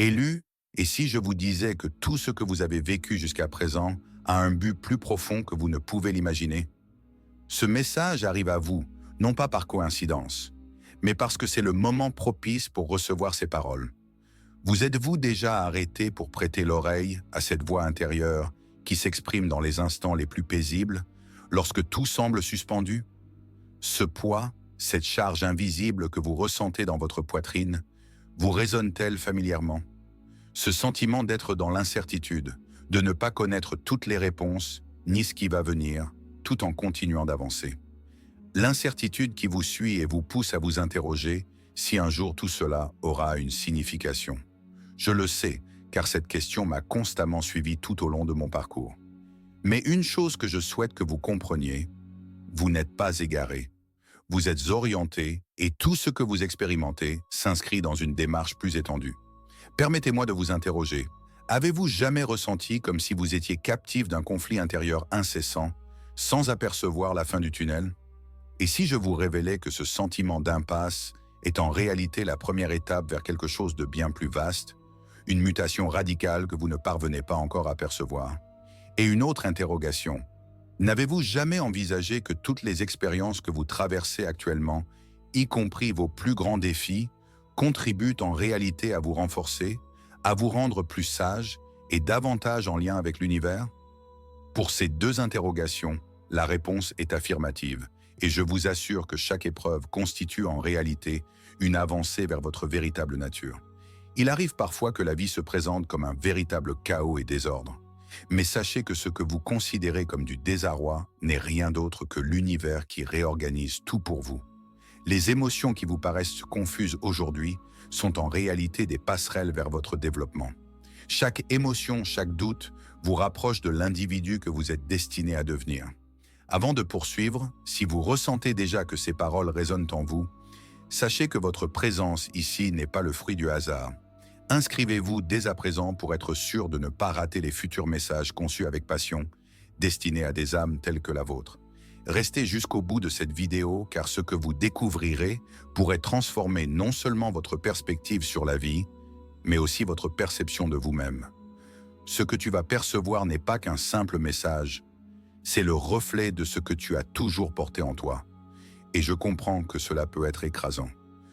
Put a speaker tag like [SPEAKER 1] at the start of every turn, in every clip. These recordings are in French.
[SPEAKER 1] Élu, et si je vous disais que tout ce que vous avez vécu jusqu'à présent a un but plus profond que vous ne pouvez l'imaginer? Ce message arrive à vous, non pas par coïncidence, mais parce que c'est le moment propice pour recevoir ces paroles. Vous êtes-vous déjà arrêté pour prêter l'oreille à cette voix intérieure qui s'exprime dans les instants les plus paisibles, lorsque tout semble suspendu? Ce poids, cette charge invisible que vous ressentez dans votre poitrine, vous résonne-t-elle familièrement? Ce sentiment d'être dans l'incertitude, de ne pas connaître toutes les réponses, ni ce qui va venir, tout en continuant d'avancer. L'incertitude qui vous suit et vous pousse à vous interroger si un jour tout cela aura une signification. Je le sais, car cette question m'a constamment suivi tout au long de mon parcours. Mais une chose que je souhaite que vous compreniez, vous n'êtes pas égaré. Vous êtes orienté et tout ce que vous expérimentez s'inscrit dans une démarche plus étendue. Permettez-moi de vous interroger. Avez-vous jamais ressenti comme si vous étiez captif d'un conflit intérieur incessant, sans apercevoir la fin du tunnel? Et si je vous révélais que ce sentiment d'impasse est en réalité la première étape vers quelque chose de bien plus vaste, une mutation radicale que vous ne parvenez pas encore à percevoir? Et une autre interrogation. N'avez-vous jamais envisagé que toutes les expériences que vous traversez actuellement, y compris vos plus grands défis, contribuent en réalité à vous renforcer, à vous rendre plus sage et davantage en lien avec l'univers? Pour ces deux interrogations, la réponse est affirmative, et je vous assure que chaque épreuve constitue en réalité une avancée vers votre véritable nature. Il arrive parfois que la vie se présente comme un véritable chaos et désordre. Mais sachez que ce que vous considérez comme du désarroi n'est rien d'autre que l'univers qui réorganise tout pour vous. Les émotions qui vous paraissent confuses aujourd'hui sont en réalité des passerelles vers votre développement. Chaque émotion, chaque doute vous rapproche de l'individu que vous êtes destiné à devenir. Avant de poursuivre, si vous ressentez déjà que ces paroles résonnent en vous, sachez que votre présence ici n'est pas le fruit du hasard. Inscrivez-vous dès à présent pour être sûr de ne pas rater les futurs messages conçus avec passion, destinés à des âmes telles que la vôtre. Restez jusqu'au bout de cette vidéo car ce que vous découvrirez pourrait transformer non seulement votre perspective sur la vie, mais aussi votre perception de vous-même. Ce que tu vas percevoir n'est pas qu'un simple message, c'est le reflet de ce que tu as toujours porté en toi. Et je comprends que cela peut être écrasant.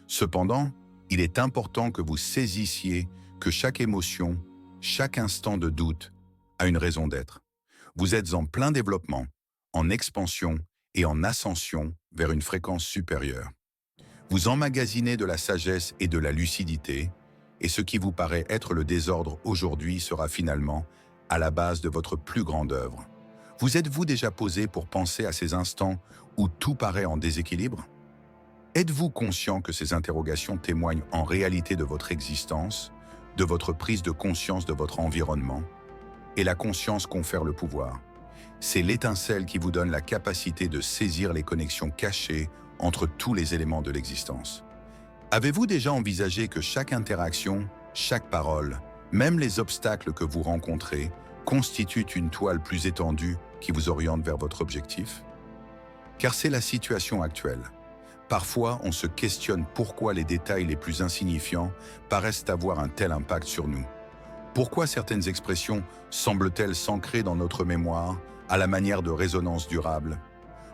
[SPEAKER 1] Cependant, il est important que vous saisissiez que chaque émotion, chaque instant de doute a une raison d'être. Vous êtes en plein développement, en expansion et en ascension vers une fréquence supérieure. Vous emmagasinez de la sagesse et de la lucidité, et ce qui vous paraît être le désordre aujourd'hui sera finalement à la base de votre plus grande œuvre. Vous êtes-vous déjà posé pour penser à ces instants où tout paraît en déséquilibre? Êtes-vous conscient que ces interrogations témoignent en réalité de votre existence, de votre prise de conscience de votre environnement? Et la conscience confère le pouvoir. C'est l'étincelle qui vous donne la capacité de saisir les connexions cachées entre tous les éléments de l'existence. Avez-vous déjà envisagé que chaque interaction, chaque parole, même les obstacles que vous rencontrez, constituent une toile plus étendue qui vous oriente vers votre objectif? Car c'est la situation actuelle. Parfois, on se questionne pourquoi les détails les plus insignifiants paraissent avoir un tel impact sur nous. Pourquoi certaines expressions semblent-elles s'ancrer dans notre mémoire à la manière de résonance durable?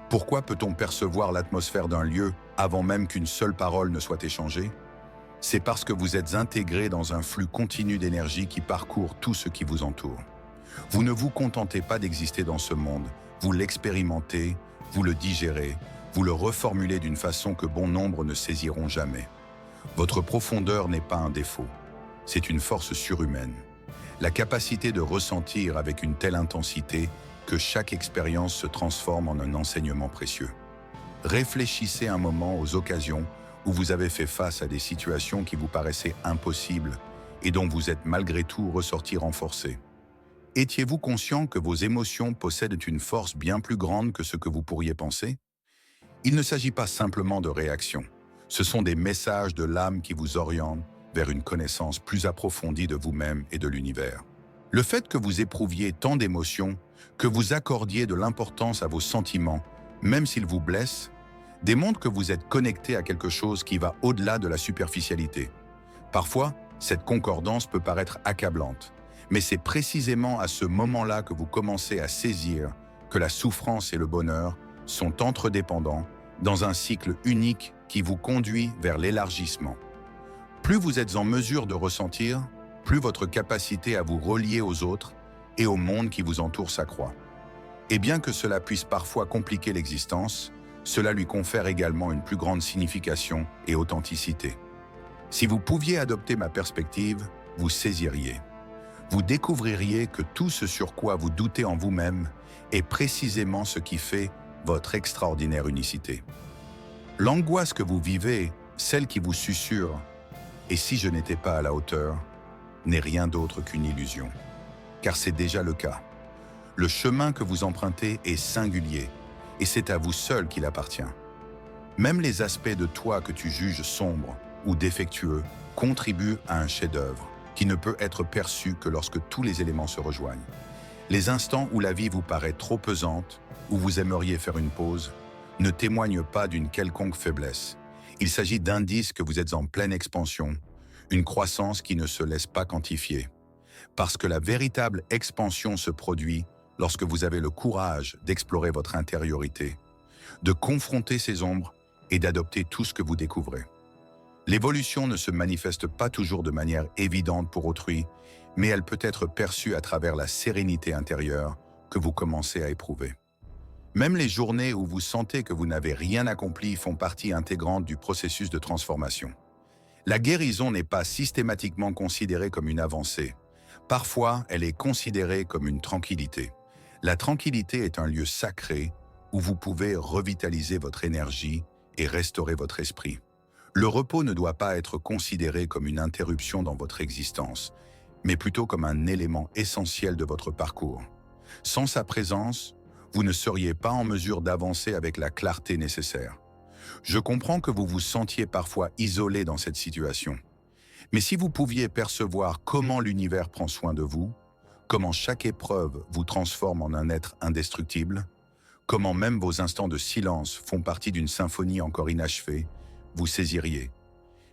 [SPEAKER 1] Pourquoi peut-on percevoir l'atmosphère d'un lieu avant même qu'une seule parole ne soit échangée? C'est parce que vous êtes intégré dans un flux continu d'énergie qui parcourt tout ce qui vous entoure. Vous ne vous contentez pas d'exister dans ce monde, vous l'expérimentez, vous le digérez, vous le reformulez d'une façon que bon nombre ne saisiront jamais. Votre profondeur n'est pas un défaut, c'est une force surhumaine. La capacité de ressentir avec une telle intensité que chaque expérience se transforme en un enseignement précieux. Réfléchissez un moment aux occasions où vous avez fait face à des situations qui vous paraissaient impossibles et dont vous êtes malgré tout ressorti renforcé. Étiez-vous conscient que vos émotions possèdent une force bien plus grande que ce que vous pourriez penser? Il ne s'agit pas simplement de réactions. Ce sont des messages de l'âme qui vous orientent vers une connaissance plus approfondie de vous-même et de l'univers. Le fait que vous éprouviez tant d'émotions, que vous accordiez de l'importance à vos sentiments, même s'ils vous blessent, démontre que vous êtes connecté à quelque chose qui va au-delà de la superficialité. Parfois, Cette concordance peut paraître accablante, mais c'est précisément à ce moment-là que vous commencez à saisir que la souffrance et le bonheur sont interdépendants dans un cycle unique qui vous conduit vers l'élargissement. Plus vous êtes en mesure de ressentir, plus votre capacité à vous relier aux autres et au monde qui vous entoure s'accroît. Et bien que cela puisse parfois compliquer l'existence, cela lui confère également une plus grande signification et authenticité. Si vous pouviez adopter ma perspective, vous saisiriez. Vous découvririez que tout ce sur quoi vous doutez en vous-même est précisément ce qui fait votre extraordinaire unicité. L'angoisse que vous vivez, celle qui vous susurre « et si je n'étais pas à la hauteur ?» n'est rien d'autre qu'une illusion. Car c'est déjà le cas. Le chemin que vous empruntez est singulier, et c'est à vous seul qu'il appartient. Même les aspects de toi que tu juges sombres ou défectueux contribuent à un chef-d'œuvre qui ne peut être perçu que lorsque tous les éléments se rejoignent. Les instants où la vie vous paraît trop pesante, où vous aimeriez faire une pause, ne témoignent pas d'une quelconque faiblesse. Il s'agit d'indices que vous êtes en pleine expansion, une croissance qui ne se laisse pas quantifier. Parce que la véritable expansion se produit lorsque vous avez le courage d'explorer votre intériorité, de confronter ces ombres et d'adopter tout ce que vous découvrez. L'évolution ne se manifeste pas toujours de manière évidente pour autrui, mais elle peut être perçue à travers la sérénité intérieure que vous commencez à éprouver. Même les journées où vous sentez que vous n'avez rien accompli font partie intégrante du processus de transformation. La guérison n'est pas systématiquement considérée comme une avancée. Parfois, elle est considérée comme une tranquillité. La tranquillité est un lieu sacré où vous pouvez revitaliser votre énergie et restaurer votre esprit. Le repos ne doit pas être considéré comme une interruption dans votre existence, mais plutôt comme un élément essentiel de votre parcours. Sans sa présence, vous ne seriez pas en mesure d'avancer avec la clarté nécessaire. Je comprends que vous vous sentiez parfois isolé dans cette situation. Mais si vous pouviez percevoir comment l'univers prend soin de vous, comment chaque épreuve vous transforme en un être indestructible, comment même vos instants de silence font partie d'une symphonie encore inachevée, vous saisiriez.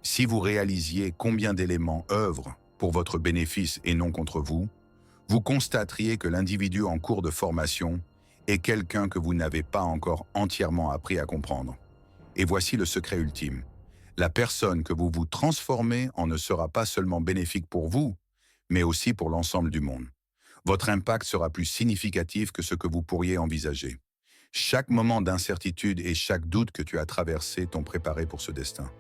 [SPEAKER 1] Si vous réalisiez combien d'éléments œuvrent pour votre bénéfice et non contre vous, vous constateriez que l'individu en cours de formation est quelqu'un que vous n'avez pas encore entièrement appris à comprendre. Et voici le secret ultime. La personne que vous vous transformez en ne sera pas seulement bénéfique pour vous, mais aussi pour l'ensemble du monde. Votre impact sera plus significatif que ce que vous pourriez envisager. Chaque moment d'incertitude et chaque doute que tu as traversé t'ont préparé pour ce destin.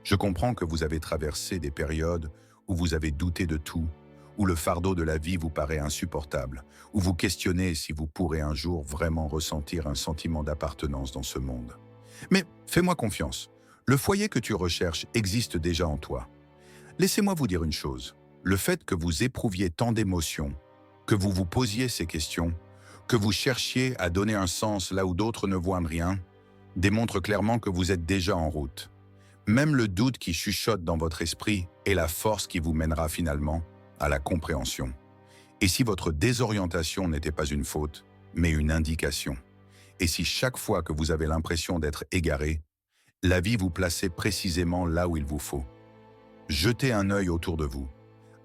[SPEAKER 1] Je comprends que vous avez traversé des périodes où vous avez douté de tout, où le fardeau de la vie vous paraît insupportable, où vous questionnez si vous pourrez un jour vraiment ressentir un sentiment d'appartenance dans ce monde. Mais fais-moi confiance, le foyer que tu recherches existe déjà en toi. Laissez-moi vous dire une chose, le fait que vous éprouviez tant d'émotions, que vous vous posiez ces questions, que vous cherchiez à donner un sens là où d'autres ne voient rien, démontre clairement que vous êtes déjà en route. Même le doute qui chuchote dans votre esprit est la force qui vous mènera finalement à la compréhension. Et si votre désorientation n'était pas une faute, mais une indication? Et si chaque fois que vous avez l'impression d'être égaré, la vie vous plaçait précisément là où il vous faut? Jetez un œil autour de vous.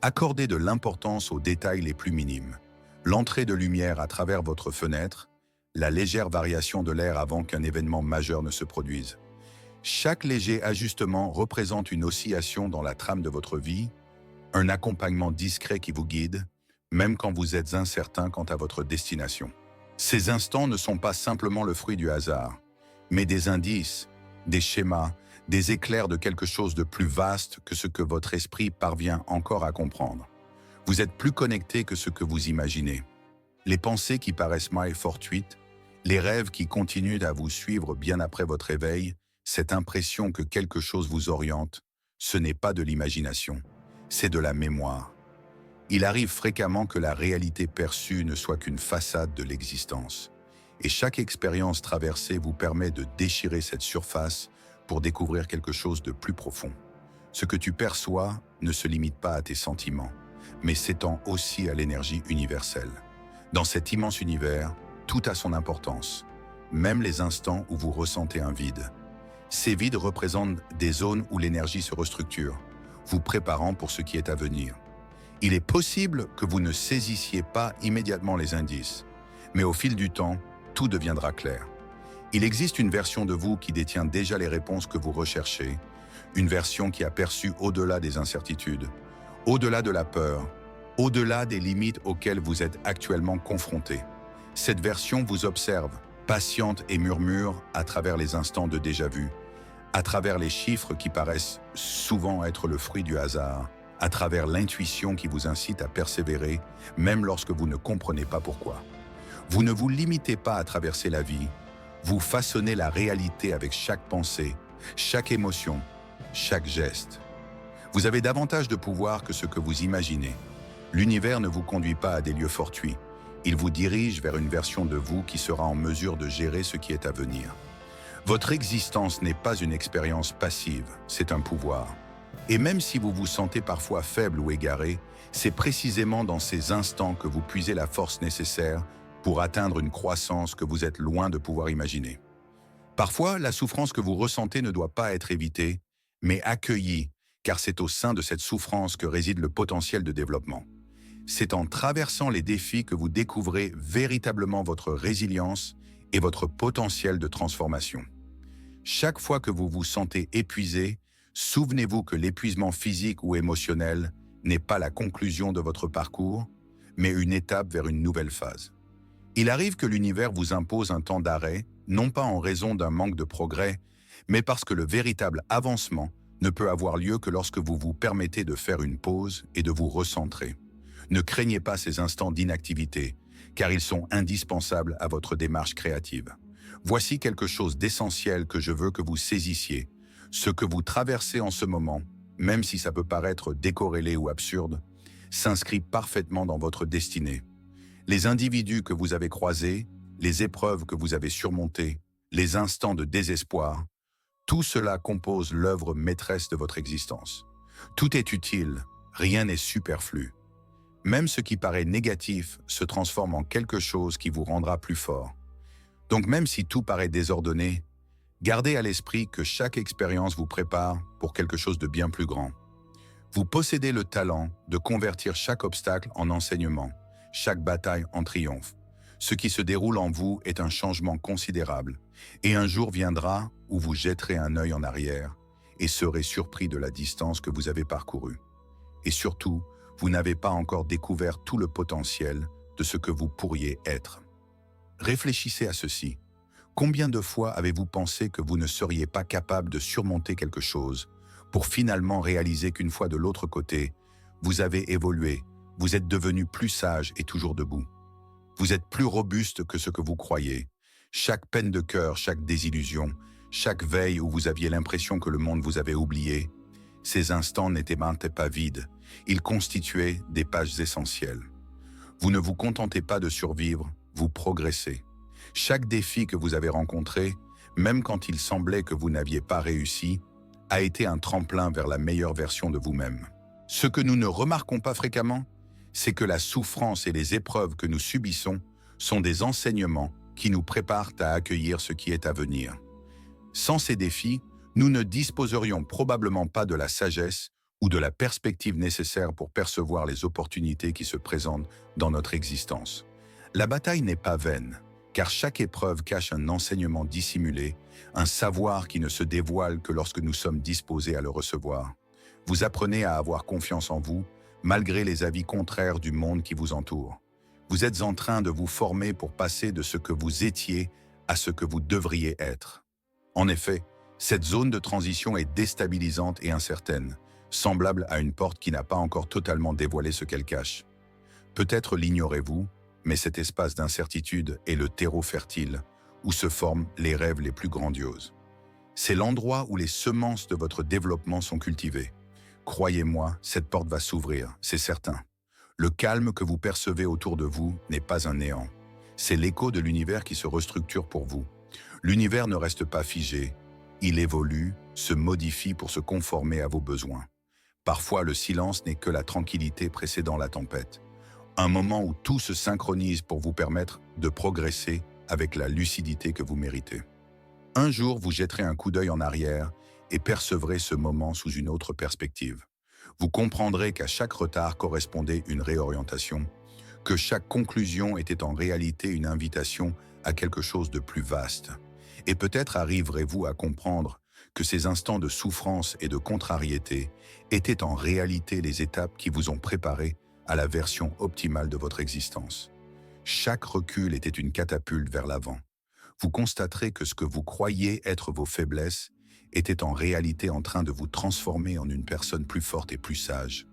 [SPEAKER 1] Accordez de l'importance aux détails les plus minimes. L'entrée de lumière à travers votre fenêtre, la légère variation de l'air avant qu'un événement majeur ne se produise. Chaque léger ajustement représente une oscillation dans la trame de votre vie, un accompagnement discret qui vous guide, même quand vous êtes incertain quant à votre destination. Ces instants ne sont pas simplement le fruit du hasard, mais des indices, des schémas, des éclairs de quelque chose de plus vaste que ce que votre esprit parvient encore à comprendre. Vous êtes plus connecté que ce que vous imaginez. Les pensées qui paraissent fortuites, les rêves qui continuent à vous suivre bien après votre éveil, cette impression que quelque chose vous oriente, ce n'est pas de l'imagination, c'est de la mémoire. Il arrive fréquemment que la réalité perçue ne soit qu'une façade de l'existence. Et chaque expérience traversée vous permet de déchirer cette surface pour découvrir quelque chose de plus profond. Ce que tu perçois ne se limite pas à tes sentiments, mais s'étend aussi à l'énergie universelle. Dans cet immense univers, tout a son importance, même les instants où vous ressentez un vide. Ces vides représentent des zones où l'énergie se restructure, vous préparant pour ce qui est à venir. Il est possible que vous ne saisissiez pas immédiatement les indices, mais au fil du temps, tout deviendra clair. Il existe une version de vous qui détient déjà les réponses que vous recherchez, une version qui a perçu au-delà des incertitudes, au-delà de la peur, au-delà des limites auxquelles vous êtes actuellement confrontés. Cette version vous observe, patiente et murmure à travers les instants de déjà-vu, à travers les chiffres qui paraissent souvent être le fruit du hasard, à travers l'intuition qui vous incite à persévérer, même lorsque vous ne comprenez pas pourquoi. Vous ne vous limitez pas à traverser la vie, vous façonnez la réalité avec chaque pensée, chaque émotion, chaque geste. Vous avez davantage de pouvoir que ce que vous imaginez. L'univers ne vous conduit pas à des lieux fortuits. Il vous dirige vers une version de vous qui sera en mesure de gérer ce qui est à venir. Votre existence n'est pas une expérience passive, c'est un pouvoir. Et même si vous vous sentez parfois faible ou égaré, c'est précisément dans ces instants que vous puisez la force nécessaire pour atteindre une croissance que vous êtes loin de pouvoir imaginer. Parfois, la souffrance que vous ressentez ne doit pas être évitée, mais accueillie, car c'est au sein de cette souffrance que réside le potentiel de développement. C'est en traversant les défis que vous découvrez véritablement votre résilience et votre potentiel de transformation. Chaque fois que vous vous sentez épuisé, souvenez-vous que l'épuisement physique ou émotionnel n'est pas la conclusion de votre parcours, mais une étape vers une nouvelle phase. Il arrive que l'univers vous impose un temps d'arrêt, non pas en raison d'un manque de progrès, mais parce que le véritable avancement ne peut avoir lieu que lorsque vous vous permettez de faire une pause et de vous recentrer. Ne craignez pas ces instants d'inactivité, car ils sont indispensables à votre démarche créative. Voici quelque chose d'essentiel que je veux que vous saisissiez. Ce que vous traversez en ce moment, même si ça peut paraître décorrélé ou absurde, s'inscrit parfaitement dans votre destinée. Les individus que vous avez croisés, les épreuves que vous avez surmontées, les instants de désespoir, tout cela compose l'œuvre maîtresse de votre existence. Tout est utile, rien n'est superflu. Même ce qui paraît négatif se transforme en quelque chose qui vous rendra plus fort. Donc même si tout paraît désordonné, gardez à l'esprit que chaque expérience vous prépare pour quelque chose de bien plus grand. Vous possédez le talent de convertir chaque obstacle en enseignement, chaque bataille en triomphe. Ce qui se déroule en vous est un changement considérable, et un jour viendra où vous jetterez un œil en arrière et serez surpris de la distance que vous avez parcourue. Et surtout, vous n'avez pas encore découvert tout le potentiel de ce que vous pourriez être. Réfléchissez à ceci. Combien de fois avez-vous pensé que vous ne seriez pas capable de surmonter quelque chose pour finalement réaliser qu'une fois de l'autre côté, vous avez évolué, vous êtes devenu plus sage et toujours debout. Vous êtes plus robuste que ce que vous croyez. Chaque peine de cœur, chaque désillusion, chaque veille où vous aviez l'impression que le monde vous avait oublié, ces instants n'étaient pas vides, ils constituaient des pages essentielles. Vous ne vous contentez pas de survivre, vous progressez. Chaque défi que vous avez rencontré, même quand il semblait que vous n'aviez pas réussi, a été un tremplin vers la meilleure version de vous-même. Ce que nous ne remarquons pas fréquemment, c'est que la souffrance et les épreuves que nous subissons sont des enseignements qui nous préparent à accueillir ce qui est à venir. Sans ces défis, nous ne disposerions probablement pas de la sagesse ou de la perspective nécessaire pour percevoir les opportunités qui se présentent dans notre existence. La bataille n'est pas vaine, car chaque épreuve cache un enseignement dissimulé, un savoir qui ne se dévoile que lorsque nous sommes disposés à le recevoir. Vous apprenez à avoir confiance en vous, malgré les avis contraires du monde qui vous entoure. Vous êtes en train de vous former pour passer de ce que vous étiez à ce que vous devriez être. En effet, cette zone de transition est déstabilisante et incertaine, semblable à une porte qui n'a pas encore totalement dévoilé ce qu'elle cache. Peut-être l'ignorez-vous, mais cet espace d'incertitude est le terreau fertile où se forment les rêves les plus grandioses. C'est l'endroit où les semences de votre développement sont cultivées. Croyez-moi, cette porte va s'ouvrir, c'est certain. Le calme que vous percevez autour de vous n'est pas un néant. C'est l'écho de l'univers qui se restructure pour vous. L'univers ne reste pas figé, il évolue, se modifie pour se conformer à vos besoins. Parfois, le silence n'est que la tranquillité précédant la tempête. Un moment où tout se synchronise pour vous permettre de progresser avec la lucidité que vous méritez. Un jour, vous jetterez un coup d'œil en arrière et percevrez ce moment sous une autre perspective. Vous comprendrez qu'à chaque retard correspondait une réorientation, que chaque conclusion était en réalité une invitation à quelque chose de plus vaste. Et peut-être arriverez-vous à comprendre que ces instants de souffrance et de contrariété étaient en réalité les étapes qui vous ont préparé à la version optimale de votre existence. Chaque recul était une catapulte vers l'avant. Vous constaterez que ce que vous croyiez être vos faiblesses était en réalité en train de vous transformer en une personne plus forte et plus sage,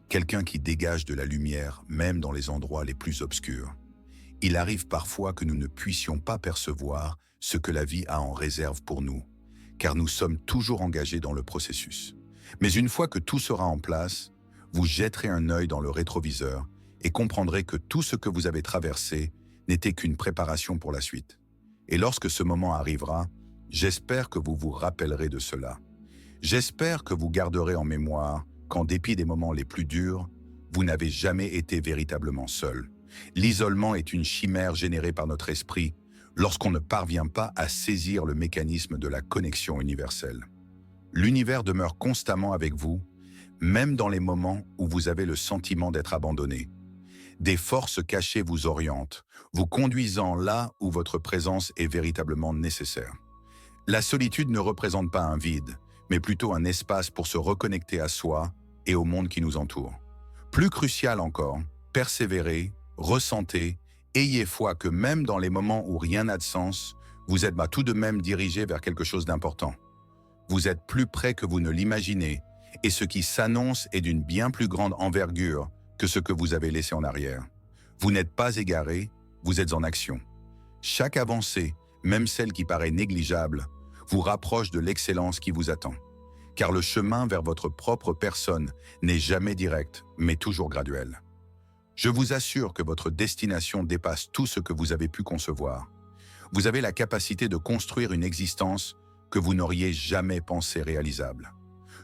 [SPEAKER 1] quelqu'un qui dégage de la lumière même dans les endroits les plus obscurs. Il arrive parfois que nous ne puissions pas percevoir ce que la vie a en réserve pour nous, car nous sommes toujours engagés dans le processus. Mais une fois que tout sera en place, vous jetterez un œil dans le rétroviseur et comprendrez que tout ce que vous avez traversé n'était qu'une préparation pour la suite. Et lorsque ce moment arrivera, j'espère que vous vous rappellerez de cela. J'espère que vous garderez en mémoire qu'en dépit des moments les plus durs, vous n'avez jamais été véritablement seul. L'isolement est une chimère générée par notre esprit lorsqu'on ne parvient pas à saisir le mécanisme de la connexion universelle. L'univers demeure constamment avec vous, même dans les moments où vous avez le sentiment d'être abandonné. Des forces cachées vous orientent, vous conduisant là où votre présence est véritablement nécessaire. La solitude ne représente pas un vide, mais plutôt un espace pour se reconnecter à soi et au monde qui nous entoure. Plus crucial encore, persévérez, ressentez, ayez foi que même dans les moments où rien n'a de sens, vous êtes tout de même dirigé vers quelque chose d'important. Vous êtes plus près que vous ne l'imaginez, et ce qui s'annonce est d'une bien plus grande envergure que ce que vous avez laissé en arrière. Vous n'êtes pas égaré, vous êtes en action. Chaque avancée, même celle qui paraît négligeable, vous rapproche de l'excellence qui vous attend. Car le chemin vers votre propre personne n'est jamais direct, mais toujours graduel. Je vous assure que votre destination dépasse tout ce que vous avez pu concevoir. Vous avez la capacité de construire une existence que vous n'auriez jamais pensé réalisable.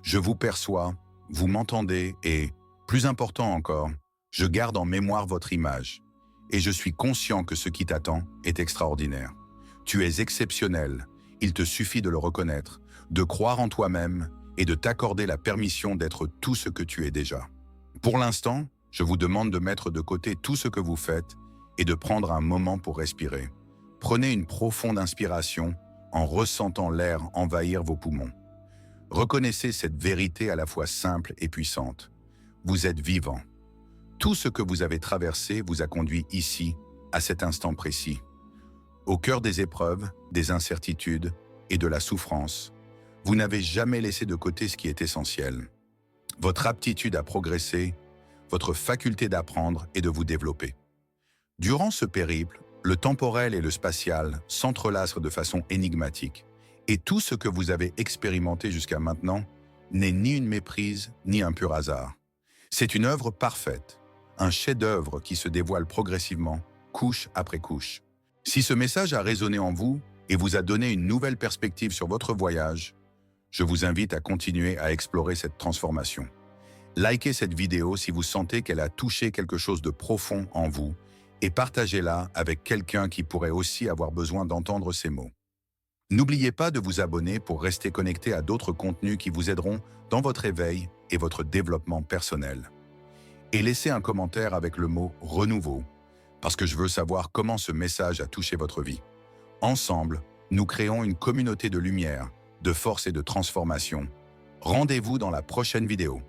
[SPEAKER 1] Je vous perçois, vous m'entendez et, plus important encore, je garde en mémoire votre image. Et je suis conscient que ce qui t'attend est extraordinaire. Tu es exceptionnel, il te suffit de le reconnaître, de croire en toi-même et de t'accorder la permission d'être tout ce que tu es déjà. Pour l'instant, je vous demande de mettre de côté tout ce que vous faites et de prendre un moment pour respirer. Prenez une profonde inspiration en ressentant l'air envahir vos poumons. Reconnaissez cette vérité à la fois simple et puissante. Vous êtes vivant. Tout ce que vous avez traversé vous a conduit ici, à cet instant précis. Au cœur des épreuves, des incertitudes et de la souffrance, vous n'avez jamais laissé de côté ce qui est essentiel. Votre aptitude à progresser, votre faculté d'apprendre et de vous développer. Durant ce périple, le temporel et le spatial s'entrelacent de façon énigmatique, et tout ce que vous avez expérimenté jusqu'à maintenant n'est ni une méprise ni un pur hasard. C'est une œuvre parfaite, un chef-d'œuvre qui se dévoile progressivement, couche après couche. Si ce message a résonné en vous et vous a donné une nouvelle perspective sur votre voyage, je vous invite à continuer à explorer cette transformation. Likez cette vidéo si vous sentez qu'elle a touché quelque chose de profond en vous et partagez-la avec quelqu'un qui pourrait aussi avoir besoin d'entendre ces mots. N'oubliez pas de vous abonner pour rester connecté à d'autres contenus qui vous aideront dans votre éveil et votre développement personnel. Et laissez un commentaire avec le mot « renouveau » parce que je veux savoir comment ce message a touché votre vie. Ensemble, nous créons une communauté de lumière, de force et de transformation. Rendez-vous dans la prochaine vidéo.